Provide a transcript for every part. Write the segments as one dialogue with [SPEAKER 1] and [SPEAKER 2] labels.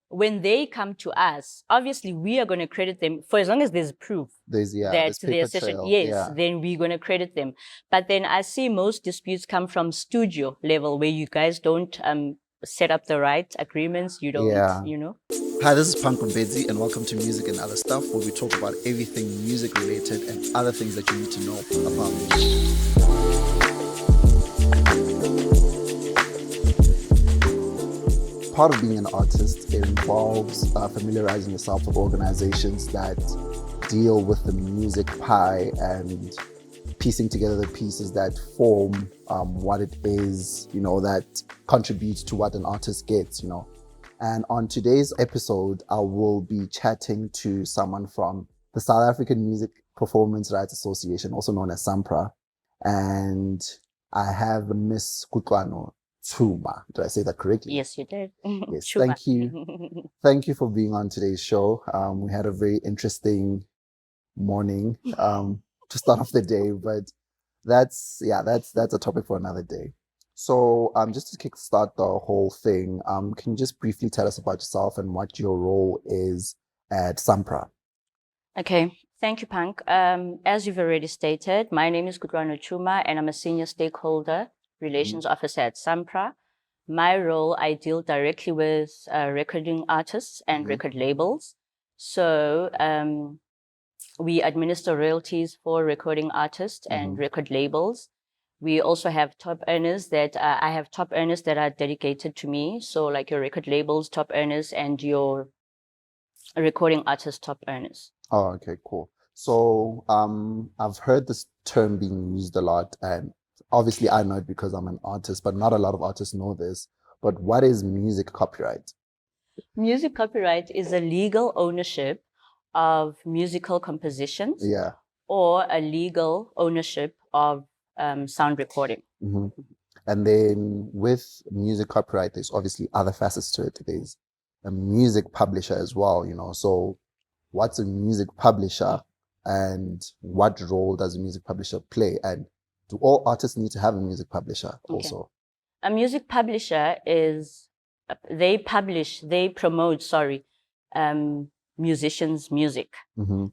[SPEAKER 1] when they come to us, obviously we are going to credit them for as long as there's proof
[SPEAKER 2] There's
[SPEAKER 1] that their
[SPEAKER 2] paper
[SPEAKER 1] session,
[SPEAKER 2] trail.
[SPEAKER 1] yes,
[SPEAKER 2] Yeah.
[SPEAKER 1] then we're going to credit them. But then I see most disputes come from studio level where you guys don't set up the right agreements. You don't, you know.
[SPEAKER 2] Hi, this is Punk Mbedzi, and welcome to Music and Other Stuff, where we talk about everything music related and other things that you need to know about music. Part of being an artist involves familiarizing yourself with organizations that deal with the music pie and piecing together the pieces that form what it is, that contributes to what an artist gets, And on today's episode, I will be chatting to someone from the South African Music Performance Rights Association, also known as SAMPRA. And I have Miss Kutlwano Tshuma. Did I say that correctly?
[SPEAKER 1] Yes, you did.
[SPEAKER 2] Yes, thank you. Thank you for being on today's show. We had a very interesting morning to start off the day, but that's a topic for another day. So just to kickstart the whole thing, can you just briefly tell us about yourself and what your role is at SAMPRA?
[SPEAKER 1] Okay, thank you, Punk. As you've already stated, my name is Kutlwano Tshuma and I'm a Senior Stakeholder Relations Officer at SAMPRA. My role, I deal directly with recording artists and record labels. So we administer royalties for recording artists and record labels. We also have top earners that I have top earners that are dedicated to me. So like your record labels, top earners, and your recording artist top earners.
[SPEAKER 2] Oh, okay, cool. So I've heard this term being used a lot, and obviously I know it because I'm an artist, but not a lot of artists know this. But what is music copyright?
[SPEAKER 1] Music copyright is a legal ownership of musical compositions, or a legal ownership of sound recording.
[SPEAKER 2] And then with music copyright, there's obviously other facets to it. There's a music publisher as well, So what's a music publisher and what role does a music publisher play? And do all artists need to have a music publisher also?
[SPEAKER 1] A music publisher is, they promote, musicians' music,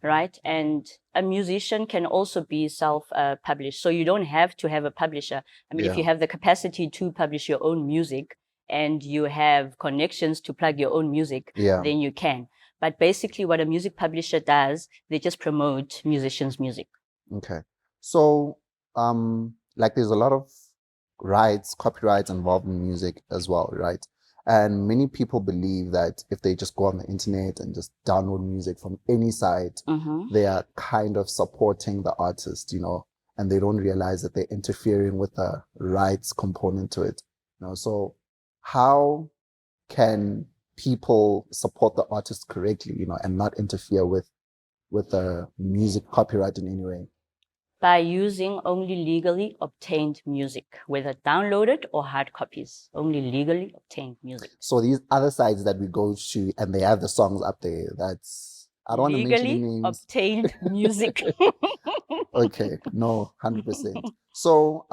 [SPEAKER 1] right? And a musician can also be self-published. So you don't have to have a publisher. I mean, if you have the capacity to publish your own music and you have connections to plug your own music, then you can. But basically what a music publisher does, they just promote musicians' music.
[SPEAKER 2] Okay. So, there's a lot of copyrights involved in music as well, right? And many people believe that if they just go on the internet and just download music from any site, they are kind of supporting the artist, and they don't realize that they're interfering with the rights component to it. So how can people support the artist correctly, and not interfere with the music copyright in any way?
[SPEAKER 1] By using only legally obtained music, whether downloaded or hard copies, only legally obtained music.
[SPEAKER 2] So these other sites that we go to and they have the songs up there, that's, I don't want to mention any names.
[SPEAKER 1] Obtained music.
[SPEAKER 2] Okay, no, 100%. So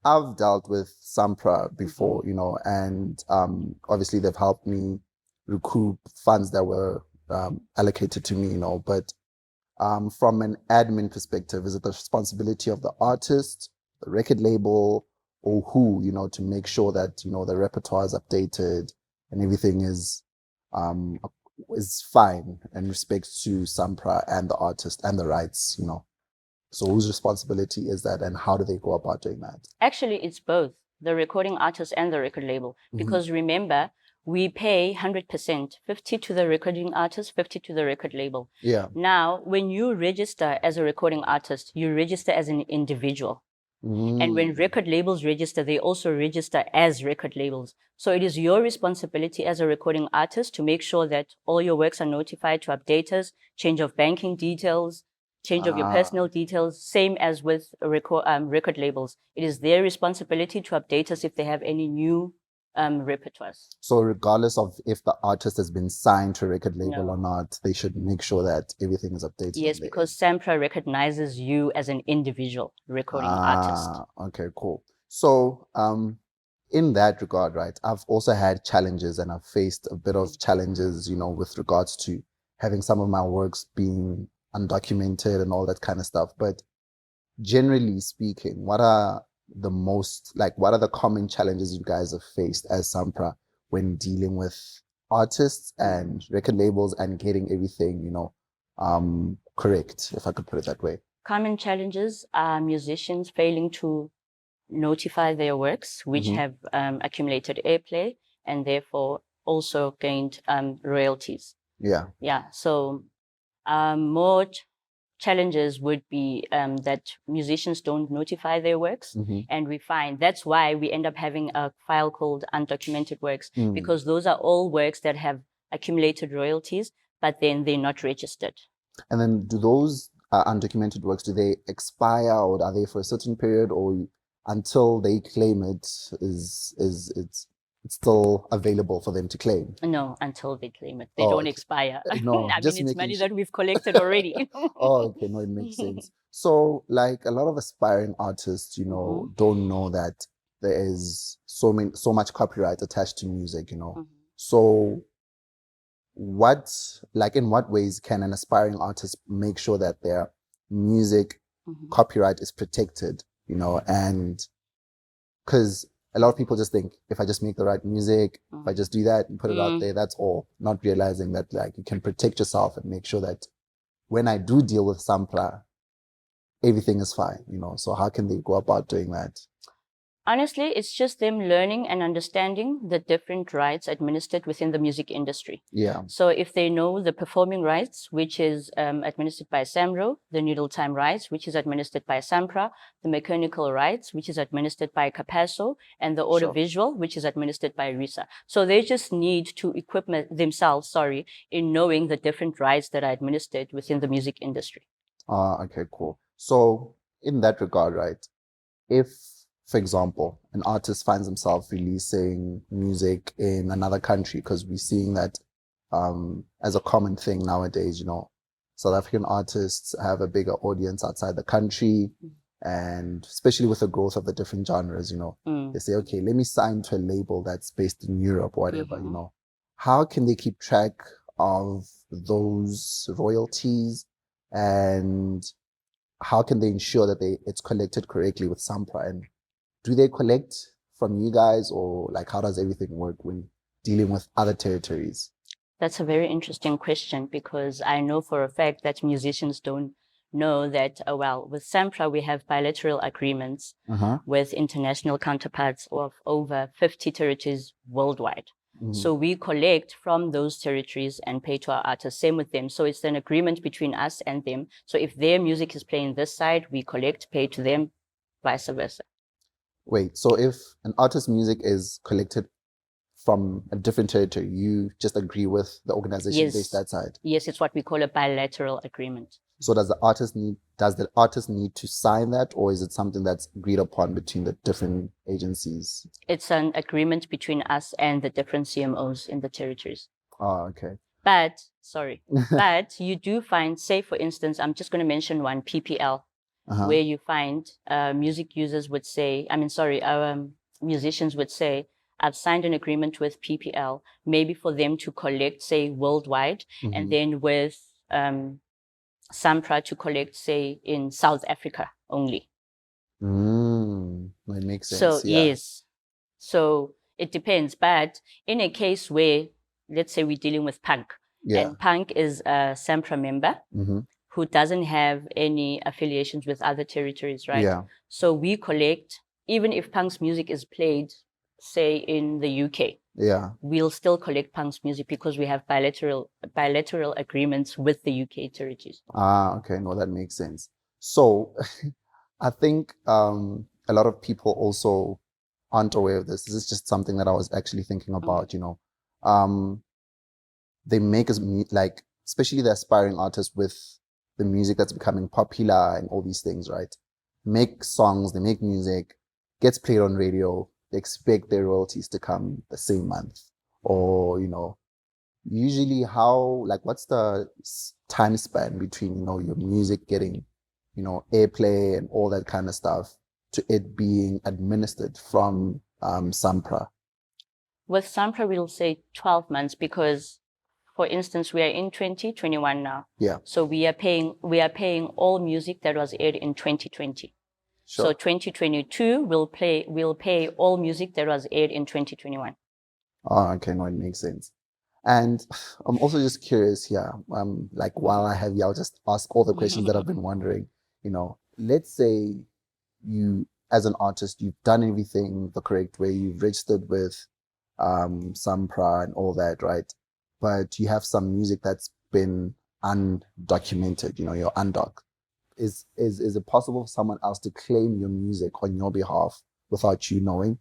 [SPEAKER 2] I've dealt with SAMPRA before, and obviously they've helped me recoup funds that were allocated to me, but from an admin perspective, is it the responsibility of the artist, the record label, or who, to make sure that, the repertoire is updated and everything is fine in respect to SAMPRA and the artist and the rights, So whose responsibility is that and how do they go about doing that?
[SPEAKER 1] Actually, it's both the recording artist and the record label. Because remember, we pay 100%, 50 to the recording artist, 50 to the record label. Now, when you register as a recording artist, you register as an individual. And when record labels register, they also register as record labels. So it is your responsibility as a recording artist to make sure that all your works are notified to updaters, change of banking details, change of your personal details, same as with record labels. It is their responsibility to update us if they have any new repertoires.
[SPEAKER 2] So regardless of if the artist has been signed to a record label or not, they should make sure that everything is updated.
[SPEAKER 1] Yes, because SAMPRA recognizes you as an individual recording artist.
[SPEAKER 2] Okay, cool. So in that regard, right, I've also had challenges and I've faced a bit of challenges, with regards to having some of my works being undocumented and all that kind of stuff. But generally speaking, what are the common challenges you guys have faced as SAMPRA when dealing with artists and record labels and getting everything, correct, if I could put it that way?
[SPEAKER 1] Common challenges are musicians failing to notify their works, which have accumulated airplay and therefore also gained royalties.
[SPEAKER 2] Yeah.
[SPEAKER 1] So more challenges would be that musicians don't notify their works, and we find that's why we end up having a file called undocumented works, because those are all works that have accumulated royalties, but then they're not registered.
[SPEAKER 2] And then do those undocumented works, do they expire, or are they for a certain period, or until they claim it it's still available for them to claim?
[SPEAKER 1] No, until they claim it. They don't expire.
[SPEAKER 2] No,
[SPEAKER 1] I mean, it's money that we've collected already.
[SPEAKER 2] Oh, okay. No, it makes sense. So, like, a lot of aspiring artists, don't know that there is so much copyright attached to music, So in what ways can an aspiring artist make sure that their music copyright is protected, and because a lot of people just think, if I just make the right music, if I just do that and put it out there, that's all, not realizing that you can protect yourself and make sure that when I do deal with SAMPRA, everything is fine, So how can they go about doing that?
[SPEAKER 1] Honestly, it's just them learning and understanding the different rights administered within the music industry.
[SPEAKER 2] Yeah.
[SPEAKER 1] So if they know the performing rights, which is administered by SAMRO, the Needletime Rights, which is administered by SAMPRA, the mechanical rights, which is administered by CAPASO, and the audiovisual, which is administered by RISA. So they just need to equip themselves, in knowing the different rights that are administered within the music industry.
[SPEAKER 2] Okay, cool. So in that regard, right, if, for example, an artist finds himself releasing music in another country, because we're seeing that as a common thing nowadays, South African artists have a bigger audience outside the country, and especially with the growth of the different genres, they say, okay, let me sign to a label that's based in Europe or whatever, How can they keep track of those royalties, and how can they ensure that it's collected correctly with SAMPRA? And do they collect from you guys, or how does everything work when dealing with other territories?
[SPEAKER 1] That's a very interesting question, because I know for a fact that musicians don't know that, with SAMPRA, we have bilateral agreements with international counterparts of over 50 territories worldwide. So we collect from those territories and pay to our artists, same with them. So it's an agreement between us and them. So if their music is playing this side, we collect, pay to them, vice versa.
[SPEAKER 2] Wait, so if an artist's music is collected from a different territory, you just agree with the organization based that side?
[SPEAKER 1] Yes, it's what we call a bilateral agreement.
[SPEAKER 2] So does the artist need to sign that, or is it something that's agreed upon between the different agencies?
[SPEAKER 1] It's an agreement between us and the different CMOs in the territories.
[SPEAKER 2] Oh, okay.
[SPEAKER 1] But you do find, say for instance, I'm just going to mention one, PPL, where you find music users would say, musicians would say, I've signed an agreement with PPL, maybe for them to collect, say, worldwide, and then with SAMPRA to collect, say, in South Africa only.
[SPEAKER 2] That makes sense.
[SPEAKER 1] So, yes. So it depends. But in a case where, let's say we're dealing with Punk, and Punk is a SAMPRA member who doesn't have any affiliations with other territories, right?
[SPEAKER 2] Yeah.
[SPEAKER 1] So we collect, even if Punk's music is played, say, in the UK, we'll still collect Punk's music because we have bilateral agreements with the UK territories.
[SPEAKER 2] Okay. No, that makes sense. So I think a lot of people also aren't aware of this. This is just something that I was actually thinking about, they make us especially the aspiring artists with the music that's becoming popular and all these things, right? Make songs, they make music, gets played on radio, they expect their royalties to come the same month. Or, usually what's the time span between, your music getting, airplay and all that kind of stuff to it being administered from SAMPRA?
[SPEAKER 1] With SAMPRA, we'll say 12 months because, for instance, we are in 2021 now.
[SPEAKER 2] Yeah.
[SPEAKER 1] So we are paying all music that was aired in 2020.
[SPEAKER 2] Sure.
[SPEAKER 1] So 2022, we'll pay all music that was aired in 2021.
[SPEAKER 2] Oh, okay, no, it makes sense. And I'm also just curious here, like while I have you, I'll just ask all the questions that I've been wondering. Let's say you, as an artist, you've done everything the correct way, you've registered with SAMPRA and all that, right? But you have some music that's been undocumented, you're undoc. Is it possible for someone else to claim your music on your behalf without you knowing?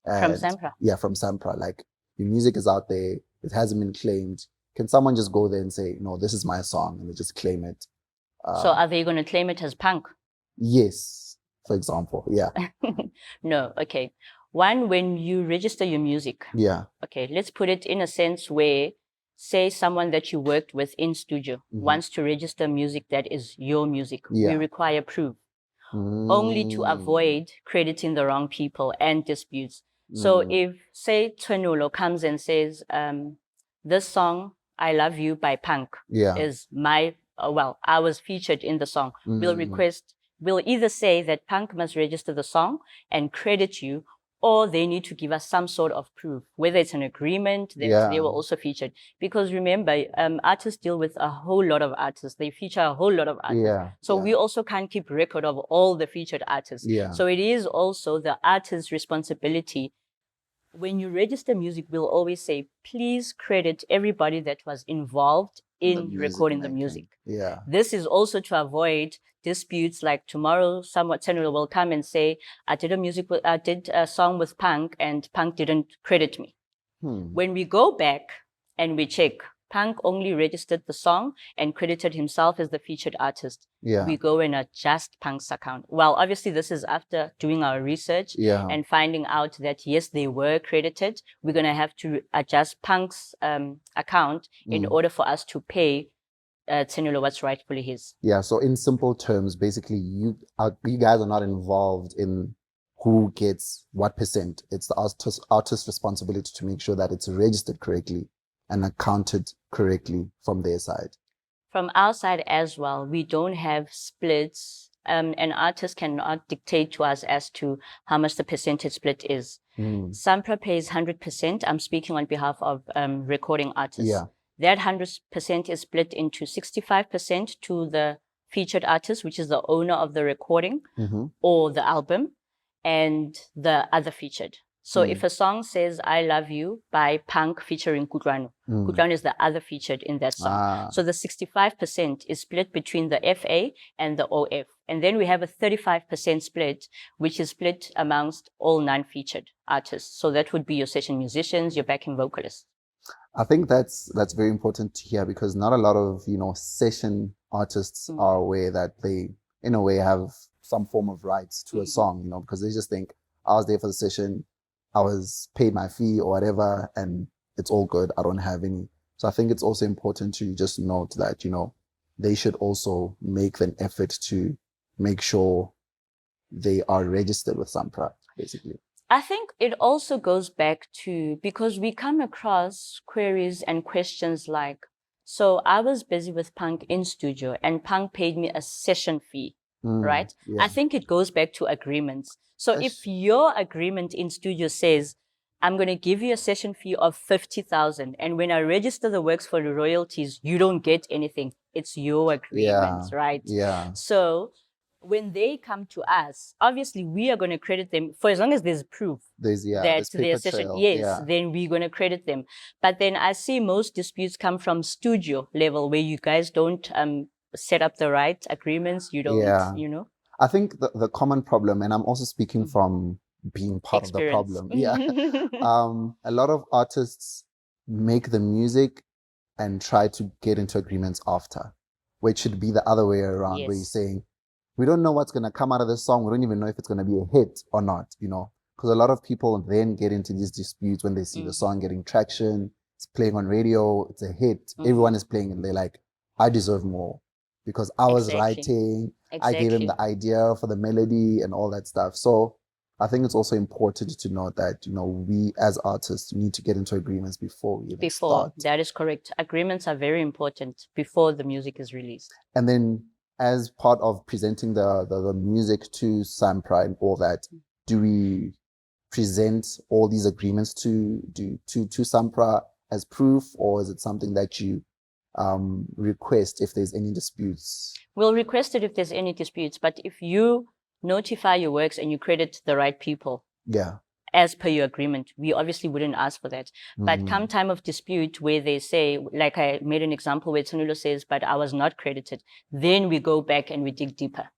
[SPEAKER 1] From SAMPRA?
[SPEAKER 2] Yeah, from SAMPRA. Like, your music is out there, it hasn't been claimed. Can someone just go there and say, no, this is my song, and they just claim it?
[SPEAKER 1] So are they going to claim it as punk?
[SPEAKER 2] Yes, for example, yeah.
[SPEAKER 1] No, okay. One, when you register your music.
[SPEAKER 2] Yeah.
[SPEAKER 1] Okay, let's put it in a sense where, say someone that you worked with in studio wants to register music that is your music.
[SPEAKER 2] Yeah.
[SPEAKER 1] We require proof. Only to avoid crediting the wrong people and disputes. So if, say, Tshwanulo comes and says, this song, I Love You by Punk, is my, I was featured in the song, we'll either say that Punk must register the song and credit you, or they need to give us some sort of proof, whether it's an agreement that they were also featured. Because remember, artists deal with a whole lot of artists. They feature a whole lot of artists. So we also can't keep record of all the featured artists. So it is also the artist's responsibility. When you register music, we'll always say, please credit everybody that was involved in recording the music. This is also to avoid disputes, like tomorrow someone will come and say, I did a song with Punk and Punk didn't credit me. When we go back and we check, Punk only registered the song and credited himself as the featured artist. We go and adjust Punk's account. Well, obviously this is after doing our research and finding out that yes, they were credited. We're going to have to adjust Punk's account in order for us to pay Tshwanulo what's rightfully his. Yeah,
[SPEAKER 2] so in simple terms, basically you guys are not involved in who gets what percent. It's the artist's responsibility to make sure that it's registered correctly and accounted correctly from their side.
[SPEAKER 1] From our side as well, we don't have splits. An artist cannot dictate to us as to how much the percentage split is. SAMPRA pays 100%. I'm speaking on behalf of recording artists. That 100% is split into 65% to the featured artist, which is the owner of the recording or the album, and the other featured. So if a song says, I Love You by Punk featuring Kutlwano, Kutlwano is the other featured in that song. So the 65% is split between the FA and the OF. And then we have a 35% split, which is split amongst all non-featured artists. So that would be your session musicians, your backing vocalists.
[SPEAKER 2] I think that's very important to hear, because not a lot of, session artists are aware that they, in a way, have some form of rights to a song, because they just think, I was there for the session, I was paid my fee or whatever, and it's all good. I don't have any. So I think it's also important to just note that, they should also make an effort to make sure they are registered with SAMPRA, basically.
[SPEAKER 1] I think it also goes back to, because we come across queries and questions like, so I was busy with Punk in studio and Punk paid me a session fee, right? I think it goes back to agreements. So if your agreement in studio says, I'm going to give you a session fee of 50,000, and when I register the works for the royalties, you don't get anything. It's your agreement, right? So when they come to us, obviously we are going to credit them for as long as there's proof that their session, then we're going to credit them. But then I see most disputes come from studio level, where you guys don't set up the right agreements. You don't,
[SPEAKER 2] I think the common problem, and I'm also speaking from being part of the problem. A lot of artists make the music and try to get into agreements after, which should be the other way around, where you're saying, we don't know what's going to come out of this song. We don't even know if it's going to be a hit or not, because a lot of people then get into these disputes when they see the song getting traction, it's playing on radio, it's a hit, everyone is playing, and they're like, I deserve more because I was writing, I gave him the idea for the melody and all that stuff. So I think it's also important to note that, we as artists need to get into agreements before we even start.
[SPEAKER 1] That is correct. Agreements are very important before the music is released.
[SPEAKER 2] And then as part of presenting the music to SAMPRA and all that, do we present all these agreements to SAMPRA as proof, or is it something that you request if there's any disputes?
[SPEAKER 1] We'll request it if there's any disputes, but if you notify your works and you credit the right people, as per your agreement, we obviously wouldn't ask for that. But come time of dispute where they say, like I made an example where Tsunulo says, but I was not credited, then we go back and we dig deeper.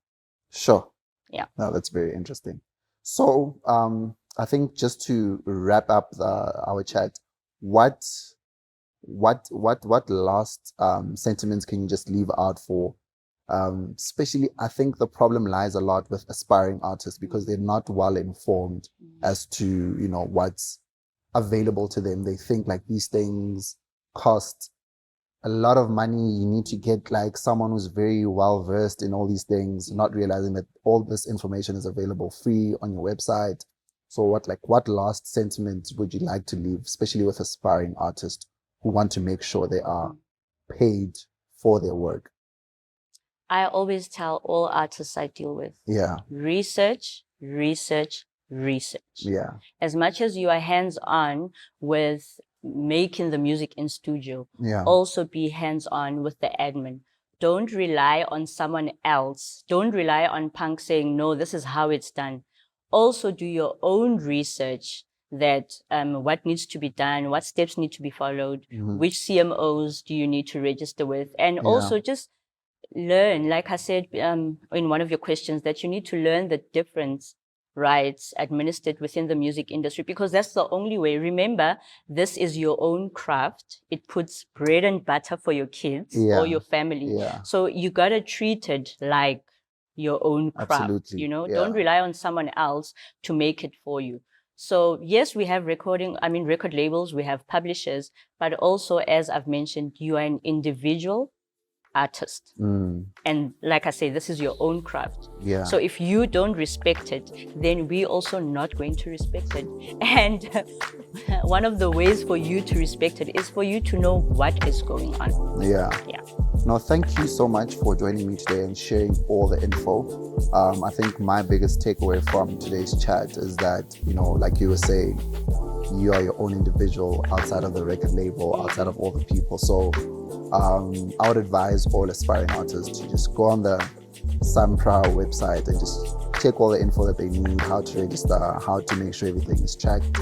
[SPEAKER 2] Sure.
[SPEAKER 1] Yeah.
[SPEAKER 2] No, that's very interesting. So I think just to wrap up our chat, what last sentiments can you just leave out for? Especially, I think the problem lies a lot with aspiring artists because they're not well informed as to, what's available to them. They think like these things cost a lot of money. You need to get like someone who's very well versed in all these things, not realizing that all this information is available free on your website. So what last sentiment would you like to leave, especially with aspiring artists who want to make sure they are paid for their work?
[SPEAKER 1] I always tell all artists I deal with, research.
[SPEAKER 2] Yeah.
[SPEAKER 1] As much as you are hands-on with making the music in studio, also be hands-on with the admin. Don't rely on someone else. Don't rely on Punk saying, no, this is how it's done. Also do your own research that what needs to be done, what steps need to be followed, which CMOs do you need to register with, and also just learn, like I said in one of your questions, that you need to learn the different rights administered within the music industry, because that's the only way. Remember, this is your own craft. It puts bread and butter for your kids or your family. So you got to treat it like your own craft. Don't rely on someone else to make it for you. So yes, we have record labels, we have publishers, but also, as I've mentioned, you are an individual artist. And like I say, this is your own craft. So if you don't respect it, then we're also not going to respect it. And one of the ways for you to respect it is for you to know what is going on.
[SPEAKER 2] No, thank you so much for joining me today and sharing all the info. I think my biggest takeaway from today's chat is that, like you were saying, you are your own individual outside of the record label, outside of all the people. So I would advise all aspiring artists to just go on the SAMPRA website and just check all the info that they need, how to register, how to make sure everything is tracked.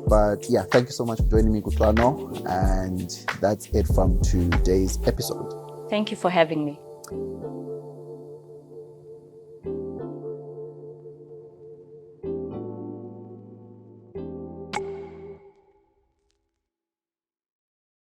[SPEAKER 2] But yeah, thank you so much for joining me, Kutlwano, and that's it from today's episode.
[SPEAKER 1] Thank you for having me.